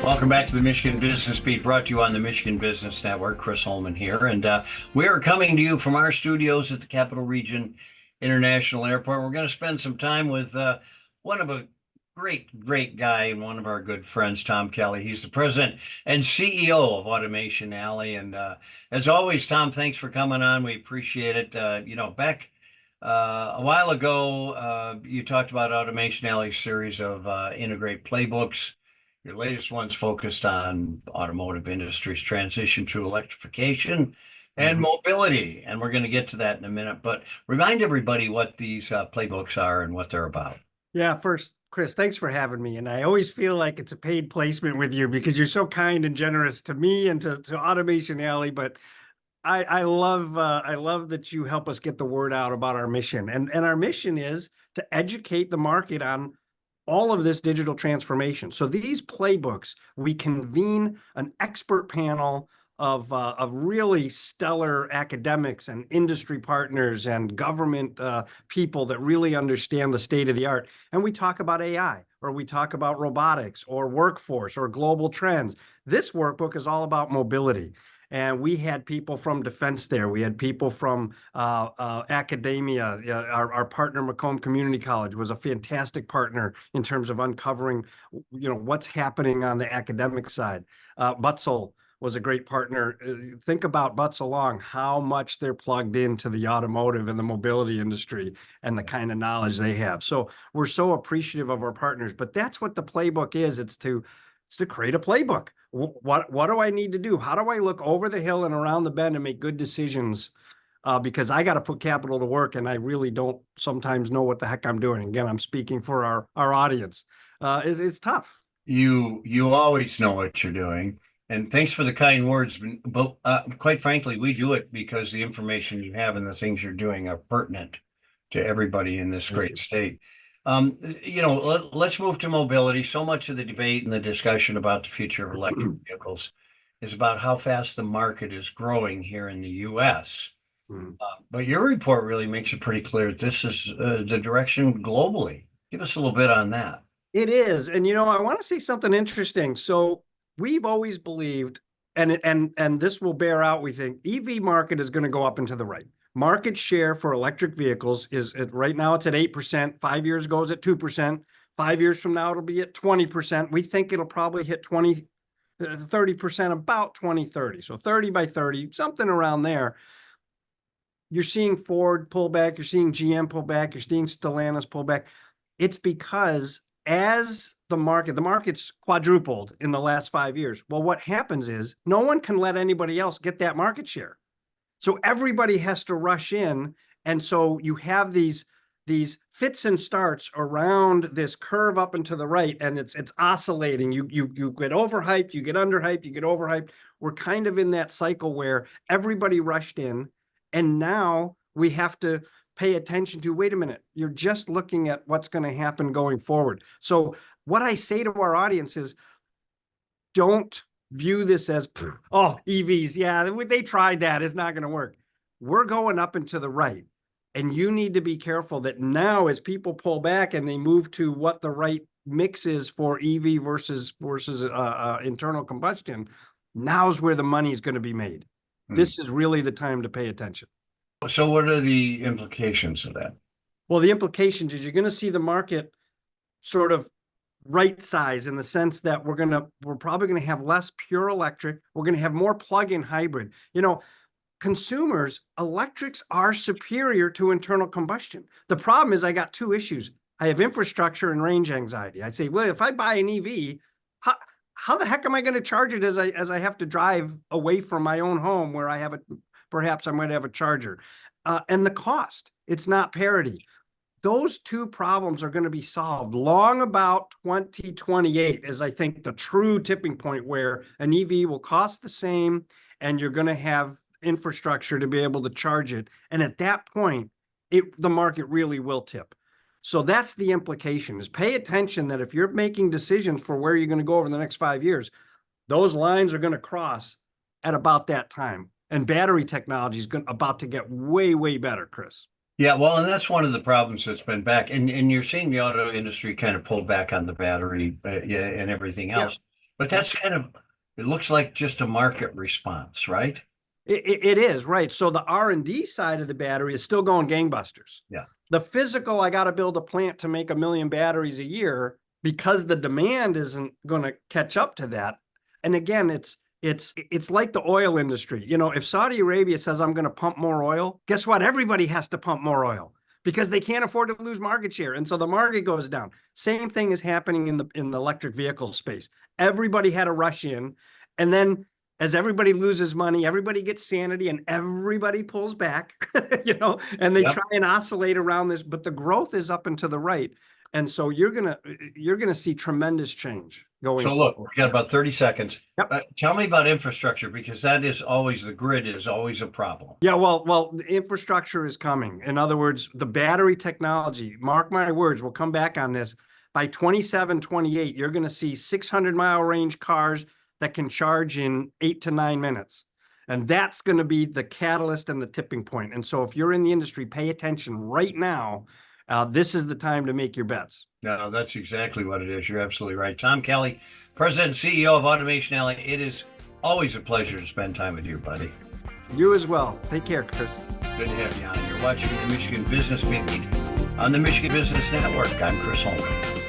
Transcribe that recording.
Welcome back to the Michigan Business Beat, brought to you on the Michigan Business Network. Chris Holman here, and we are coming to you from our studios at the Capital Region International Airport. We're going to spend some time with one of a great guy and one of our good friends, Tom Kelly. He's the president and CEO of Automation Alley. And as always, Tom, thanks for coming on. We appreciate it. Back a while ago, you talked about Automation Alley's series of Integr8 playbooks. Your latest one's focused on automotive industry's transition to electrification and mobility. And we're going to get to that in a minute, but remind everybody what these playbooks are and what they're about. Yeah, first, Chris, thanks for having me. And I always feel like it's a paid placement with you because you're so kind and generous to me and to Automation Alley. But I love that you help us get the word out about our mission. And our mission is to educate the market on all of this digital transformation. So these playbooks, we convene an expert panel of really stellar academics and industry partners and government people that really understand the state of the art. And we talk about AI, or we talk about robotics, or workforce, or global trends. This workbook is all about mobility. And we had people from defense there. We had people from academia. Our partner, Macomb Community College, was a fantastic partner in terms of uncovering, what's happening on the academic side. Butzel was a great partner. Think about Butzel Long, how much they're plugged into the automotive and the mobility industry and the kind of knowledge they have. So we're so appreciative of our partners. But that's what the playbook is. It's to create a playbook. What do I need to do? How do I look over the hill and around the bend and make good decisions? Because I got to put capital to work, and I really don't sometimes know what the heck I'm doing. Again, I'm speaking for our audience. It's tough. You always know what you're doing. And thanks for the kind words. But quite frankly, we do it because the information you have and the things you're doing are pertinent to everybody in this great state. Let's move to mobility. So much of the debate and the discussion about the future of electric vehicles is about how fast the market is growing here in the U.S. But your report really makes it pretty clear that this is the direction globally. Give us a little bit on that. It is. And, I want to say something interesting. So we've always believed, and this will bear out, we think, EV market is going to go up and to the right. Market share for electric vehicles is right now it's at 8%. 5 years ago it's at 2%. 5 years from now it'll be at 20%. We think it'll probably hit 30% about 2030. So 30 by 30, something around there. You're seeing Ford pull back. You're seeing GM pull back. You're seeing Stellantis pull back. It's because as the market's quadrupled in the last 5 years. Well, what happens is no one can let anybody else get that market share. So everybody has to rush in. And so you have these fits and starts around this curve up and to the right, and it's oscillating. You get overhyped, you get underhyped, you get overhyped. We're kind of in that cycle where everybody rushed in, and now we have to pay attention to, wait a minute, you're just looking at what's going to happen going forward. So what I say to our audience is, don't view this as, EVs, yeah, they tried that, it's not going to work. We're going up and to the right. And you need to be careful that now as people pull back and they move to what the right mix is for EV versus internal combustion, now's where the money is going to be made. This is really the time to pay attention. So what are the implications of that? Well, the implications is you're going to see the market sort of right size in the sense that we're probably going to have less pure electric. We're going to have more plug-in hybrid. Consumers, electrics are superior to internal combustion. The problem is I got two issues. I have infrastructure and range anxiety. I say, well, if I buy an EV, how the heck am I going to charge it as I have to drive away from my own home where I have perhaps I might have a charger, and the cost, it's not parity. Those two problems are going to be solved long about 2028 is, I think, the true tipping point where an EV will cost the same and you're going to have infrastructure to be able to charge it. And at that point, the market really will tip. So that's the implication, is pay attention that if you're making decisions for where you're going to go over the next 5 years, those lines are going to cross at about that time. And battery technology is about to get way, way better, Chris. Yeah, well, and that's one of the problems that's been back. And you're seeing the auto industry kind of pull back on the battery and everything else. But that's kind of, it looks like just a market response, right? It is, right. So the R&D side of the battery is still going gangbusters. Yeah. The physical, I got to build a plant to make 1 million batteries a year because the demand isn't going to catch up to that. And again, it's like the oil industry. You know, if Saudi Arabia says I'm going to pump more oil, guess what? Everybody has to pump more oil because they can't afford to lose market share. And so the market goes down. Same thing is happening in the electric vehicle space. Everybody had a rush in, and then as everybody loses money, everybody gets sanity and everybody pulls back, you know, and they try and oscillate around this, but the growth is up and to the right. And so you're gonna see tremendous change going So forward. look, we got about 30 seconds. Yep. Tell me about infrastructure, because that is always, the grid is always a problem. Yeah, well, the infrastructure is coming. In other words, the battery technology, mark my words, we'll come back on this. By 27, 28, you're going to see 600-mile range cars that can charge in 8 to 9 minutes. And that's going to be the catalyst and the tipping point. And so if you're in the industry, pay attention right now. This is the time to make your bets. No, that's exactly what it is. You're absolutely right. Tom Kelly, President and CEO of Automation Alley. It is always a pleasure to spend time with you, buddy. You as well. Take care, Chris. Good to have you on. You're watching the Michigan Business Beat on the Michigan Business Network. I'm Chris Holman.